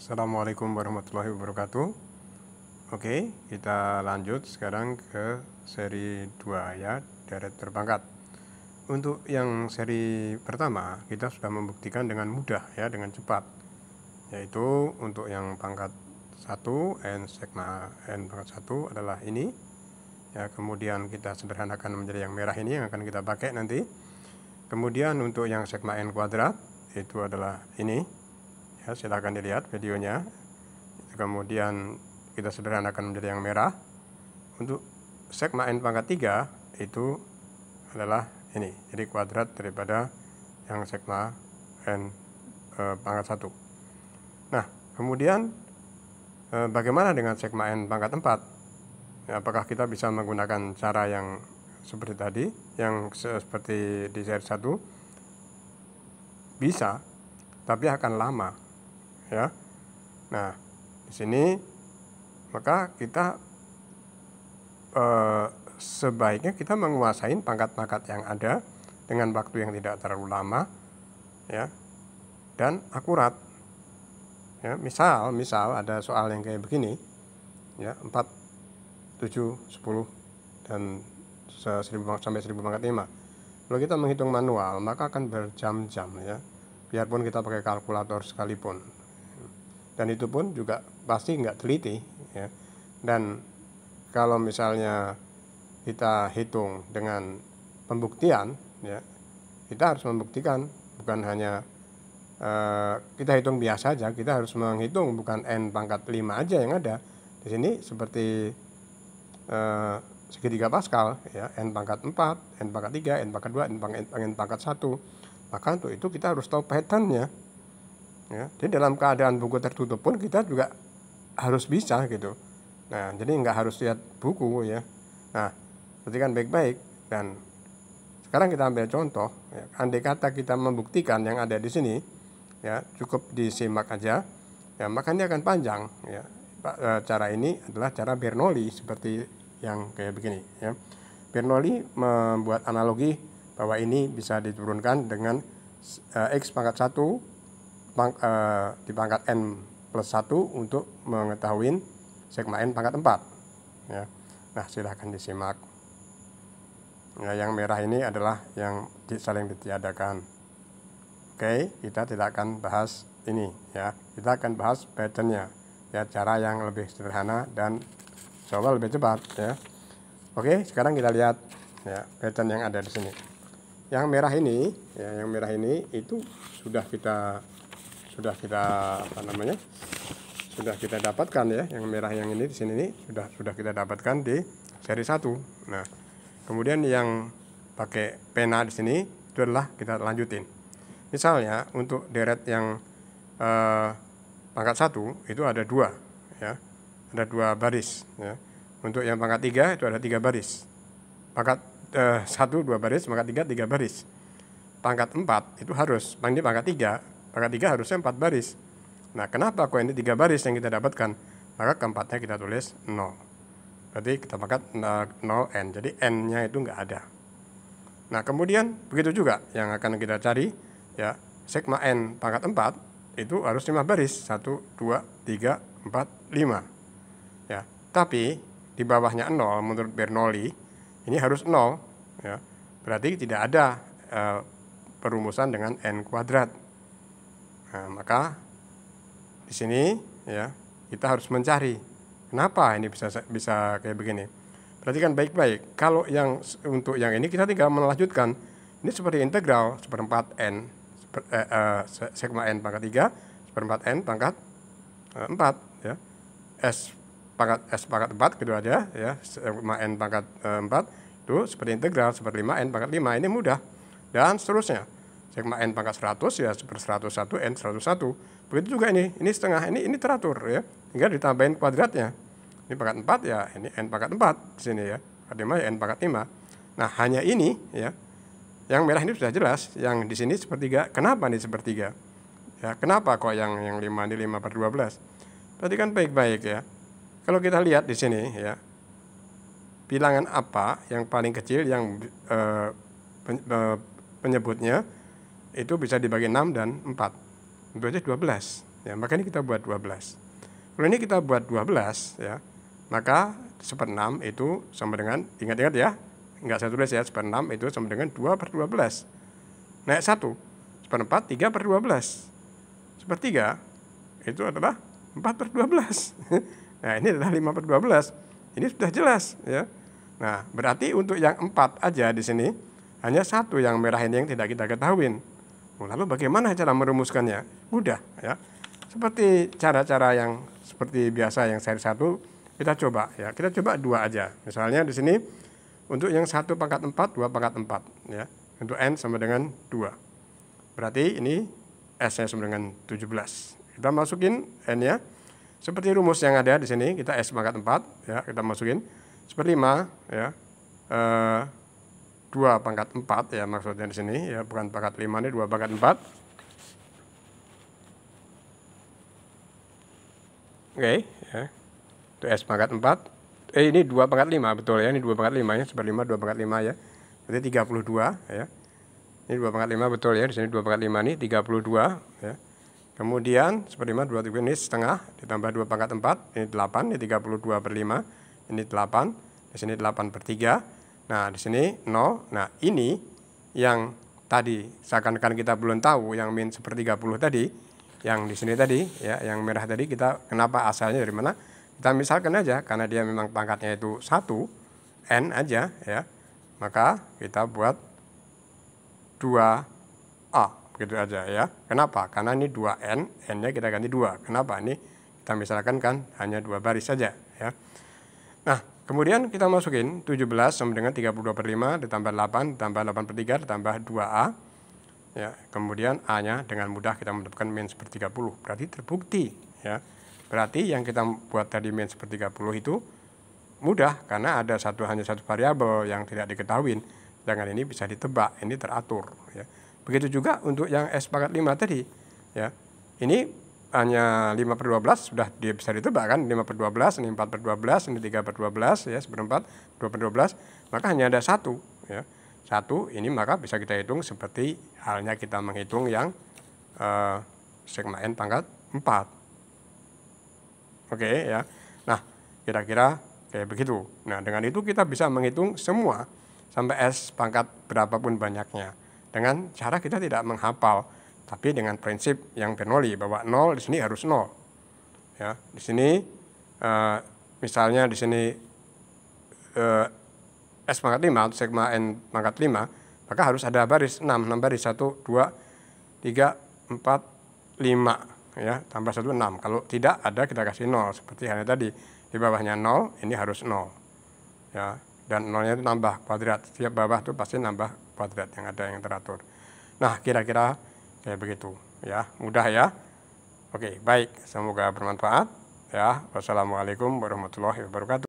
Assalamualaikum warahmatullahi wabarakatuh. Oke, kita lanjut sekarang ke seri 2 ya, deret terpangkat. Untuk yang seri pertama, kita sudah membuktikan dengan mudah ya, dengan cepat. Yaitu untuk yang pangkat 1, n sigma n pangkat 1 adalah ini. Ya, kemudian kita sederhanakan menjadi yang merah ini yang akan kita pakai nanti. Kemudian untuk yang sigma n kuadrat itu adalah ini. Ya, silahkan dilihat videonya. Kemudian kita sederhanakan menjadi yang merah. Untuk sigma n pangkat 3 itu adalah ini, jadi kuadrat daripada yang sigma n pangkat 1. Nah, kemudian bagaimana dengan sigma n pangkat 4? Ya, apakah kita bisa menggunakan cara yang seperti tadi, yang seperti di seri 1? Bisa, tapi akan lama. Ya. Nah, di sini maka kita sebaiknya kita menguasai pangkat-pangkat yang ada dengan waktu yang tidak terlalu lama, ya, dan akurat. Ya, misal ada soal yang kayak begini, ya, 4, 7, 10 dan 1000 sampai 1000 pangkat 5. Kalau kita menghitung manual, maka akan berjam-jam ya, biarpun kita pakai kalkulator sekalipun. Dan itu pun juga pasti nggak teliti ya. Dan kalau misalnya kita hitung dengan pembuktian ya, kita harus membuktikan, bukan hanya kita hitung biasa aja, kita harus menghitung bukan n pangkat 5 aja yang ada. Di sini seperti segitiga Pascal ya, n pangkat 4, n pangkat 3, n pangkat 2, n pangkat 1. Maka untuk itu kita harus tahu patternnya. Ya, jadi dalam keadaan buku tertutup pun kita juga harus bisa gitu. Nah, jadi nggak harus lihat buku ya. Nah, perhatikan baik-baik. Dan sekarang kita ambil contoh. Ya, andai kata kita membuktikan yang ada di sini, ya cukup disimak aja. Ya, maka ini akan panjang. Ya, cara ini adalah cara Bernoulli seperti yang kayak begini. Ya, Bernoulli membuat analogi bahwa ini bisa diturunkan dengan x pangkat 1 di pangkat n plus 1 untuk mengetahui sigma n pangkat 4 ya. Nah, silahkan disimak ya, yang merah ini adalah yang saling ditiadakan. Oke, kita tidak akan bahas ini ya, kita akan bahas patternnya ya, cara yang lebih sederhana dan coba lebih cepat ya. Oke, sekarang kita lihat ya pattern yang ada di sini. Yang merah ini ya, yang merah ini itu sudah kita dapatkan ya, yang merah yang ini di sini ini sudah kita dapatkan di seri 1. Nah, kemudian yang pakai pena di sini itu adalah kita lanjutin. Misalnya untuk deret yang pangkat 1 itu ada 2 ya. Ada 2 baris ya. Untuk yang pangkat 3 itu ada 3 baris. Pangkat 1 2 baris, pangkat 3 3 baris. Pangkat 4 itu harus, ini pangkat 3. Pangkat 3 harusnya 4 baris. Nah, kenapa kok ini 3 baris yang kita dapatkan? Maka keempatnya kita tulis 0. Berarti kita pangkat 0n. Jadi n-nya itu nggak ada. Nah, kemudian begitu juga yang akan kita cari ya, sigma n pangkat 4 itu harus 5 baris. 1, 2, 3, 4, 5. Ya, tapi di bawahnya 0 menurut Bernoulli ini harus 0 ya. Berarti tidak ada perumusan dengan n kuadrat. Nah, maka di sini ya kita harus mencari kenapa ini bisa kayak begini. Perhatikan baik-baik. Kalau yang untuk yang ini kita tinggal melanjutkan. Ini seperti integral seperempat n sigma n pangkat 3 seperempat n pangkat 4 ya. S pangkat 4 gitu aja ya. Sigma n pangkat 4 itu seperti integral seperti 5n pangkat 5. Ini mudah. Dan seterusnya. Sigma n pangkat 100 ya seperti 101 n 101. Begitu juga ini setengah, ini teratur ya. Tinggal ditambahin kuadratnya. Ini pangkat 4 ya, ini n pangkat 4 di sini ya. Pangkat 5 ya n pangkat 5. Nah, hanya ini ya. Yang merah ini sudah jelas, yang di sini sepertiga. Kenapa nih sepertiga? Ya, kenapa kok yang 5 ini 5/12? Perhatikan baik-baik ya. Kalau kita lihat di sini ya. Bilangan apa yang paling kecil yang penyebutnya itu bisa dibagi 6 dan 4. Itu aja 12 ya, maka ini kita buat 12. Kalau ini kita buat 12 ya, maka 1/6 itu sama dengan, ingat-ingat ya, enggak saya tulis ya, 1/6 itu sama dengan 2/12. Naik 1, 1/4, 3/12. 1/3 itu adalah 4/12. Nah, ini adalah 5/12. Ini sudah jelas ya. Nah, berarti untuk yang 4 aja di sini hanya satu yang merah ini yang tidak kita ketahui. Lalu bagaimana cara merumuskannya? Mudah ya. Seperti cara-cara yang seperti biasa yang seri 1 kita coba ya. Kita coba 2 aja. Misalnya di sini untuk yang 1/4, 2/4 ya. Untuk n sama dengan 2. Berarti ini S-nya sama dengan 17. Kita masukin n-nya. Seperti rumus yang ada di sini, kita S/4 ya, kita masukin 1/5 ya. 2/4 ya maksudnya di sini ya, bukan pangkat 5, ini 2/4. Oke ya. Itu S/4. Ini 2/5 betul ya, ini 2/5 ya, 1/5 2/5 ya. Berarti 32 ya. Ini 2/5 betul ya, di sini 2/5 ini 32 ya. Kemudian 1/5 23 ini setengah ditambah 2/4, ini 8, ini 32/5, ini 8, di sini 8/3. Nah, di sini 0. Nah, ini yang tadi seakan-akan kita belum tahu yang min 1/30 tadi, yang di sini tadi ya, yang merah tadi, kita kenapa asalnya dari mana? Kita misalkan aja karena dia memang pangkatnya itu 1, n aja ya. Maka kita buat 2a. Begitu aja ya. Kenapa? Karena ini 2n, n-nya kita ganti 2. Kenapa? Ini kita misalkan kan hanya 2 baris saja ya. Nah, kemudian kita masukin 17 sama dengan 32/5 ditambah 8 ditambah 8/3 ditambah 2a. Ya, kemudian a-nya dengan mudah kita mendapatkan min 1/30. Berarti terbukti ya. Berarti yang kita buat tadi min 1/30 itu mudah karena ada hanya satu variabel yang tidak diketahui. Dengan ini bisa ditebak, ini teratur ya. Begitu juga untuk yang S/5 tadi ya. Ini hanya 5/12 sudah dia bisa ditebak kan, 5/12, ini 4/12, ini 3/12 ya, 1/4, 2/12, maka hanya ada 1 ya. 1 ini maka bisa kita hitung seperti halnya kita menghitung yang sigma n pangkat 4. Oke ya. Nah, kira-kira kayak begitu. Nah, dengan itu kita bisa menghitung semua sampai S pangkat berapapun banyaknya. Dengan cara kita tidak menghafal, tapi dengan prinsip yang Bernoulli bahwa 0 di sini harus 0. Ya, di sini misalnya di sini S pangkat 5 atau sigma n pangkat 5, maka harus ada baris 6 baris 1 2 3 4 5 ya, tambah 1 6. Kalau tidak ada kita kasih 0 seperti halnya tadi. Di bawahnya 0, ini harus 0. Ya, dan 0-nya itu nambah kuadrat. Setiap bawah itu pasti nambah kuadrat yang ada yang teratur. Nah, kira-kira kayak begitu ya. Mudah ya. Oke, baik. Semoga bermanfaat ya. Wassalamualaikum warahmatullahi wabarakatuh.